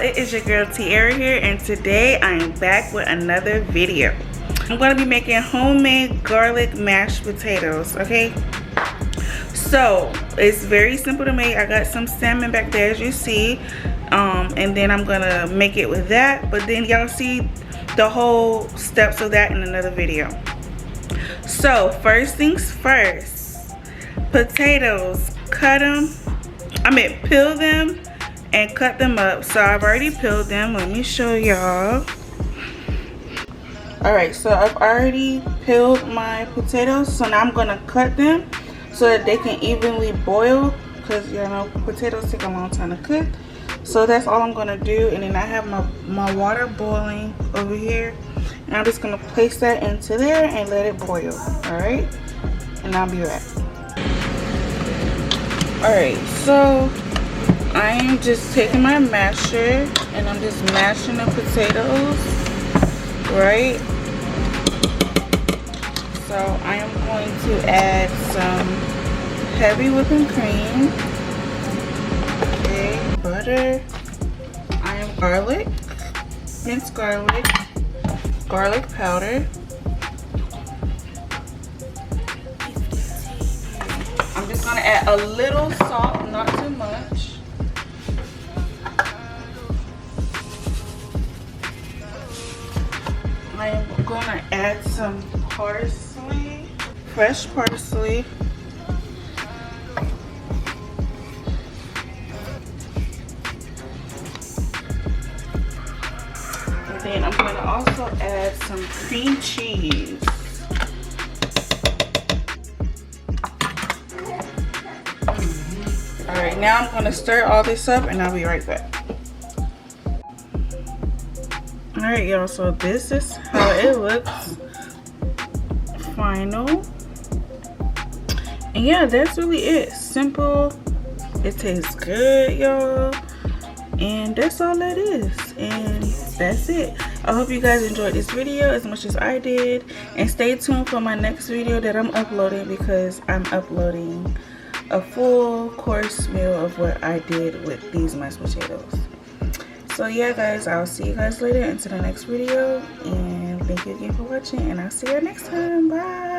it is your girl Tiara here, and today I am back with another video. I'm going to be making homemade garlic mashed potatoes, okay? So it's very simple to make. I got some salmon back there, as you see, and then I'm going to make it with that, but then y'all see the whole steps of that in another video. So first things first, potatoes, peel them and cut them up. So I've already peeled them. Let me show y'all. Alright, so I've already peeled my potatoes, so now I'm gonna cut them so that they can evenly boil, because you know potatoes take a long time to cook. So that's all I'm gonna do, and then I have my water boiling over here, and I'm just gonna place that into there and let it boil. Alright, and I'll be back. Alright, so I am just taking my masher and I'm just mashing the potatoes, right? So I am going to add some heavy whipping cream, okay, butter, I am garlic, minced garlic, garlic powder. I'm just gonna add a little salt, not too much. I am gonna add some parsley, fresh parsley. And then I'm gonna also add some cream cheese. Alright, now I'm gonna stir all this up and I'll be right back. Alright y'all, so this is how it looks final. And yeah, that's really it. Simple. It tastes good, y'all. And that's all that is. And that's it. I hope you guys enjoyed this video as much as I did. And stay tuned for my next video that I'm uploading, because I'm uploading a full course meal of what I did with these mashed potatoes. So yeah guys, I'll see you guys later into the next video, and thank you again for watching, and I'll see you next time. Bye.